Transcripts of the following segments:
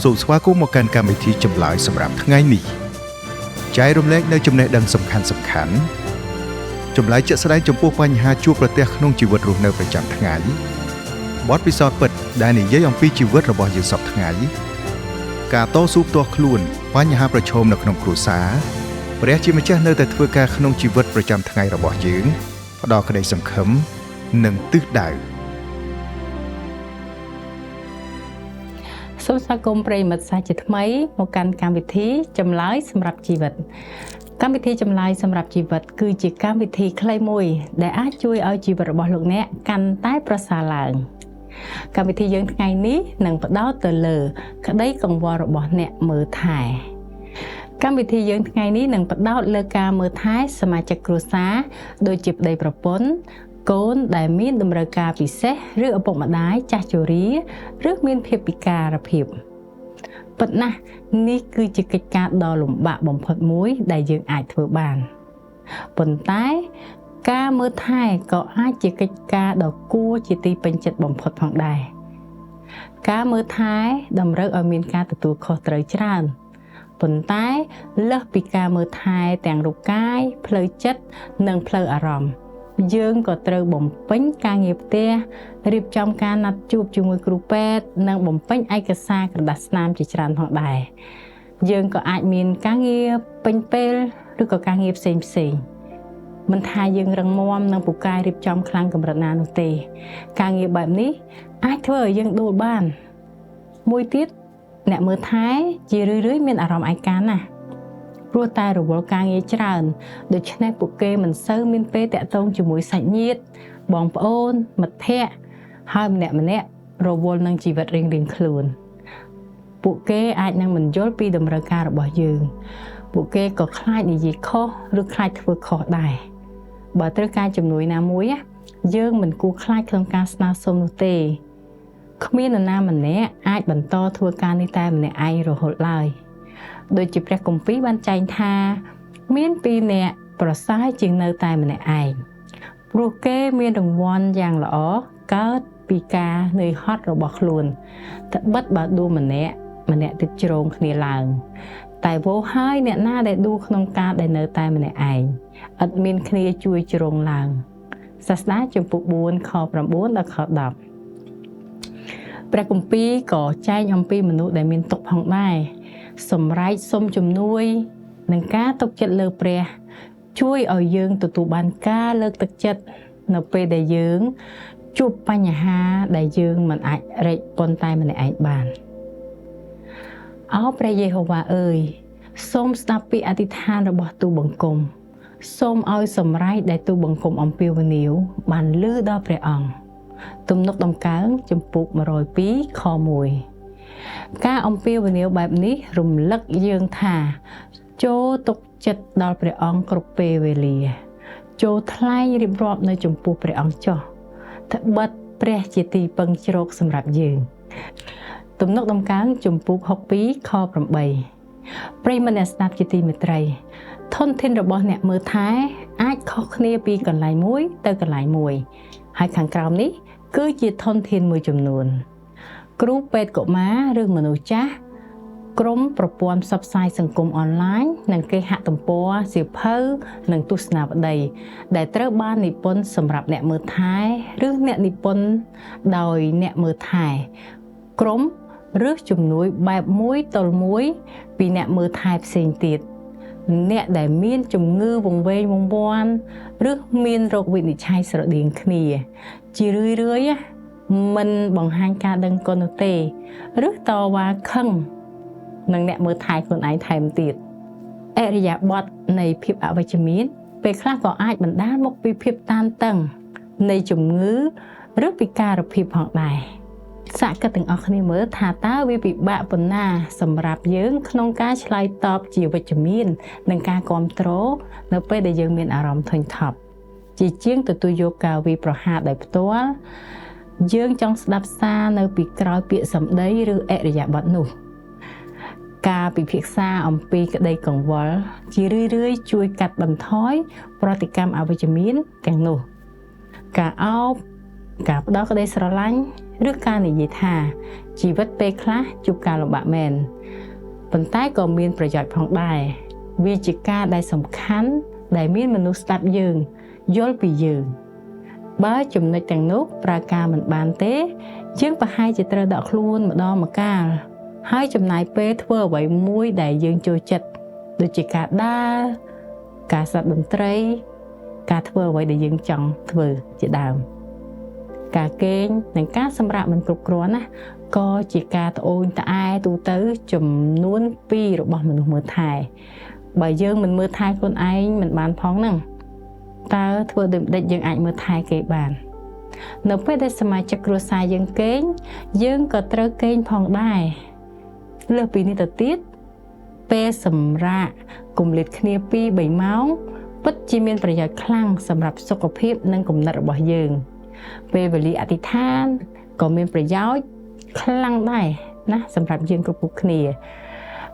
សូមស្វាគមន៍មកកាន់កម្មវិធីចម្លើយសម្រាប់ថ្ងៃនេះចែករំលែកនៅចំណេះដឹងសំខាន់ចម្លើយជាក់ស្ដែងចំពោះបញ្ហាជួបប្រទះក្នុងជីវិតរស់នៅប្រចាំថ្ងៃបទពិសោធន៍ពិតដែលនិយាយអំពីជីវិតរបស់យើងសពថ្ងៃការតស៊ូផ្ទាល់ខ្លួនបញ្ហាប្រឈមនៅក្នុងគ្រួសារព្រះជាម្ចាស់នៅតែធ្វើការក្នុងជីវិតប្រចាំថ្ងៃរបស់យើងផ្ដល់ក្តីសង្ឃឹមនិងទិសដៅសូមស្វាគមន៍ប្រិយមិត្តសាជាថ្មីមកកាន់កម្មវិធីចម្លើយសម្រាប់ជីវិតកម្មវិធីចម្លើយសម្រាប់ជីវិតគឺជាកម្មវិធីខ្លីមួយដែលអាចជួយឲ្យជីវិតរបស់លោកអ្នកកាន់តែប្រសើរឡើងកម្មវិធីយើងថ្ងៃនេះនឹងផ្ដោតទៅលើក្តីកង្វល់របស់អ្នកមើលថែកម្មវិធីយើងថ្ងៃនេះនឹងផ្ដោតលើការមើលថែសមាជិកគ្រួសារដូចជាប្តីប្រពន្ធកូនដែលមានតម្រូវការពិសេសឬឪពុកម្ដាយចាស់ជរាឬមានភាពពិការភាពពិតណាស់នេះគឺជាកិច្ចការដ៏លំបាកបំផុតមួយដែលយើងអាចធ្វើបានប៉ុន្តែការមើលថែក៏អាចជាកិច្ចការដ៏គួរជាទីពេញចិត្តបំផុតផងដែរការមើលថែតម្រូវឲ្យមានការទទួលខុសត្រូវច្រើនប៉ុន្តែលើសពីការមើលថែទាំងរូបកាយផ្លូវចិត្តនិងផ្លូវអារម្មណ៍យើងក៏ត្រូវបំពេញការងារផ្ទះរៀបចំការណាត់ជួបជាមួយគ្រូពេទ្យនិងបំពេញឯកសារក្រដាសស្នាមជាច្រើនផងដែរយើងក៏អាចមានការងារពេញពេលឬក៏ការងារផ្សេងមិនថាយើងរឹងមាំនិងពូកែរៀបចំខ្លាំងកម្រិតណានោះទេការងារបែបនេះអាចធ្វើឲ្យយើងដួលបានមួយទៀតអ្នកមើលថែជារឿយៗមានអារម្មណ៍ឯកាណាស់ព្រោះតែរវល់ការងារច្រើនដូច្នេះពួកគេមិនសូវមានពេលតាក់ទងជាមួយសាច់ញាតិបងប្អូនមិត្តភ័ក្តិហើយម្នាក់រវល់នឹងជីវិតរៀងៗខ្លួនពួកគេអាចនឹងមិនយល់ពីតម្រូវការរបស់យើងពួកគេក៏ខ្លាចនិយាយខុសឬខ្លាចធ្វើខុសដែរបើត្រូវការជំនួយណាមួយយើងមិនគួរខ្លាចក្នុងការស្នើសុំនោះទេគ្មាននរណាម្នាក់អាចបន្តធ្វើការនេះតែម្នាក់ឯងរហូតឡើយដូចជាព្រះគម្ពីរបានចែងថាមានពីរនាក់ប្រសើរជាងនៅតែម្នាក់ឯងព្រោះគេមានរង្វាន់យ៉ាងល្អកើតពីការនឿយហត់របស់ខ្លួនត្បិតបើដួលម្នាក់ទៀតជ្រងគ្នាឡើងតែវោហើយអ្នកណាដែលដួលក្នុងការដែលនៅតែម្នាក់ឯងឥតមានគ្នាជួយជ្រងឡើងសាស្តាជំពូក4ខ9ដល់ខ10ព្រះគម្ពីរក៏ចែងអំពីមនុស្សដែលមានទុក្ខផងដែរសម្រែកសុំជំនួយនិងការទុកចិត្តលើព្រះជួយឲ្យយើងទទួលបានការលើកទឹកចិត្តនៅពេលដែលយើងជួបបញ្ហាដែលយើងមិនអាចរែកប៉ុន្តែម្នាក់ឯងបានអោព្រះយេហូវ៉ាអើយសូមស្ដាប់ពាក្យអធិដ្ឋានរបស់ទូលបង្គំសូមឲ្យសម្រែកដែលទូលបង្គំអំពាវនាវបានឮដល់ព្រះអង្គទំនុកដំកើងជំពូក102ខ1ការអំពាវនាវបែបនេះរំលឹកយើងថាចូលទុកចិត្តដល់ព្រះអង្គគ្រប់ពេលវេលាចូលថ្លែងរៀបរាប់នៅចំពោះព្រះអង្គចុះត្បិតព្រះជាទីពឹងជ្រកសម្រាប់យើងទំនុកដំកើងជំពូក62ខ8ប្រិយមិត្តអ្នកស្ដាប់ជាទីមេត្រីធនធានរបស់អ្នកមើលថែអាចខុសគ្នាពីកន្លែងមួយទៅកន្លែងមួយហើយខាងក្រោមនេះគឺជាធនធានមួយចំនួនគ្រូពេទ្យកុមារឬមនុស្សចាស់ក្រុមប្រព័ន្ធផ្សព្វផ្សាយសង្គមអនឡាញនិងគេហទំព័រសៀវភៅនិងទស្សនាវដ្តីដែលត្រូវបាននិពន្ធសម្រាប់អ្នកមើលថែឬអ្នកនិពន្ធដោយអ្នកមើលថែក្រុមឬជំនួយបែបមួយទល់មួយពីអ្នកមើលថែផ្សេងទៀតអ្នកដែលមានជំងឺវង្វេងវង្វាន់ឬមានរោគវិនិច្ឆ័យស្រដៀងគ្នាជារឿយមិនបង្ហាញការដឹងគុណនោះទេឬតវ៉ាខឹងនឹងអ្នកមើលថែខ្លួនឯងថែមទៀតអរិយាប័ត្រនៃភាពអវិជ្ជមានពេលខ្លះក៏អាចបណ្ដាលមកពីភាពតានតឹងនៃជំងឺឬពិការភាពផងដែរសាកគិតទាំងអស់គ្នាមើលថាតើវាពិបាកប៉ុណ្ណាសម្រាប់យើងក្នុងការឆ្លើយតបជាវិជ្ជមាននិងការគាំទ្រនៅពេលដែលយើងមានអារម្មណ៍ធុញថប់ជាជាងទទួលយកការវាយប្រហារដោយផ្ទាល់យើងចង់ស្ដាប់សារនៅពីក្រោយពាក្យសម្ដីឬអរិយាប័ត្រនោះការពិភាក្សាអំពីក្តីកង្វល់ជារឿយៗជួយកាត់បន្ថយប្រតិកម្មអវិជ្ជមានទាំងនោះការអោបការផ្ដោតក្តីស្រឡាញ់ឬការនិយាយថា ជីវិតពេលខ្លះជួបការលំបាកមែនប៉ុន្តែក៏មានប្រយោជន៍ផងដែរវាជាការដែលសំខាន់ដែលមានមនុស្សស្ដាប់យើងយល់ពីយើងបើចំណុចទាំងនោះប្រើការមិនបានទេយើងប្រហែលជាត្រូវដកខ្លួនម្ដងម្កាលហើយចំណាយពេលធ្វើអ្វីមួយដែលយើងចូលចិត្តដូចជាការដើរការស្ដាប់តន្ត្រីការធ្វើអ្វីដែលយើងចង់ធ្វើជាដើមការគេងនិងការសម្រាកមិនគ្រប់គ្រាន់ណាក៏ជាការត្អូញត្អែទូទៅចំនួន2របស់មនុស្សមើលថែបើយើងមិនមើលថែខ្លួនឯងមិនបានផងហ្នឹងតើធ្វើដូចម្ដេចយើងអាចមើលថែគេបាននៅពេលដែលសមាជិកគ្រួសារយើងគេងយើងក៏ត្រូវគេងផងដែរលើសពីនេះទៅទៀតពេលសម្រាកគម្លាតគ្នា2-3ម៉ោងពិតជាមានប្រយោជន៍ខ្លាំងសម្រាប់សុខភាពនិងគំនិតរបស់យើងពេលវេលាអធិដ្ឋានក៏មានប្រយោជន៍ខ្លាំងដែរណាសម្រាប់យើងគ្រប់គ្នា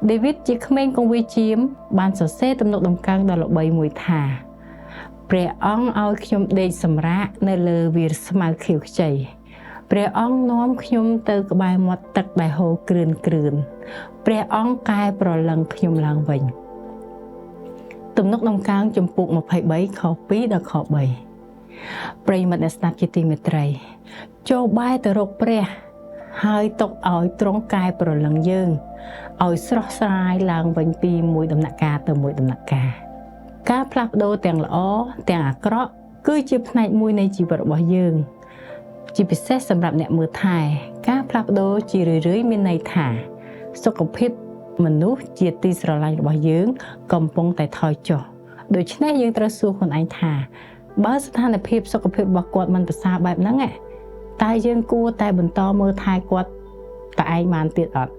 David ជាក្មេងកងវាជាមបានសរសេរទំនុកដំកើងដ៏ល្បីមួយថាព្រះអង្គឲ្យខ្ញុំដេកសម្រាកនៅលើវាលស្មៅខៀវខ្ចីព្រះអង្គនាំខ្ញុំទៅក្បែរមាត់ទឹកដែលហូរគ្រឿនព្រះអង្គកែប្រលឹងខ្ញុំឡើងវិញទំនុកដំកើងចំពុក23ខ2ដល់ខ3ប្រិយមិត្តអ្នកស្ដាប់ជាទីមេត្រីចូលបែរទៅរកព្រះហើយទុកឲ្យទ្រង់កែប្រលឹងយើងឲ្យស្រស់ស្រាយឡើងវិញពីមួយដំណាក់កាលទៅមួយដំណាក់កាលការផ្លាស់ប្ដូរទាំងល្អទាំងអាក្រក់គឺជាផ្នែកមួយនៃជីវិតរបស់យើងជាពិសេសសម្រាប់អ្នកមើលថែការផ្លាស់ប្ដូរជារឿយៗមានន័យថាសុខភាពមនុស្សជាទីស្រឡាញ់របស់យើងកំពុងតែថយចុះដូច្នេះយើងត្រូវសួរខ្លួនឯងថាបើស្ថានភាពសុខភាពរបស់គាត់មិនប្រសើរបែបហ្នឹងតើយើងគួរតែបន្តមើលថែគាត់តែឯងបានទៀតអត់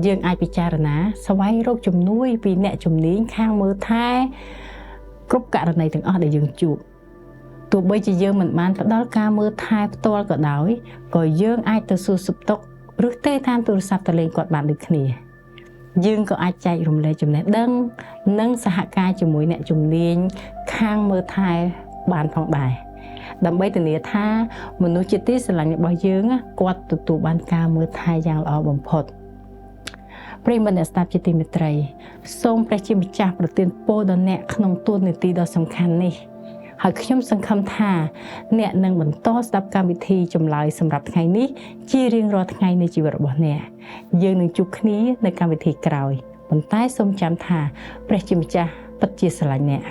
យើងអាចពិចារណាស្វែងរកជំនួយពីអ្នកជំនាញខាងមើលថែគ្រប់ករណីទាំងអស់ដែលយើងជួបទោះបីជាយើងមិនបានផ្ដល់ការមើលថែផ្ទាល់ក៏ដោយក៏យើងអាចទៅសួរសុខទុក្ខឬទេតាមទូរស័ព្ទទៅលេងគាត់បានដូចគ្នាយើងក៏អាចចែករំលែកចំណេះដឹងនិងសហការជាមួយអ្នកជំនាញខាងមើលថែបានផងដែរដើម្បីធានាថាមនុស្សជាទីស្រឡាញ់របស់យើងគាត់ទទួលបានការមើលថែយ៉ាងល្អបំផុតប្រិយមិត្តអ្នកស្ដាប់ជាទីមេត្រីសូមព្រះជាម្ចាស់ប្រទានពរដល់អ្នកក្នុងទូនាទីដ៏សំខាន់នេះហើយខ្ញុំសង្ឃឹមថាអ្នកនឹងបន្តស្ដាប់កម្មវិធីចម្លើយសម្រាប់ថ្ងៃនេះជារៀងរាល់ថ្ងៃនៃជីវិតរបស់អ្នកយើងនឹងជួបគ្នានៅកម្មវិធីក្រោយប៉ុន្តែសូមចាំថាព្រះជាម្ចាស់ពិតជាស្រឡាញ់អ្នក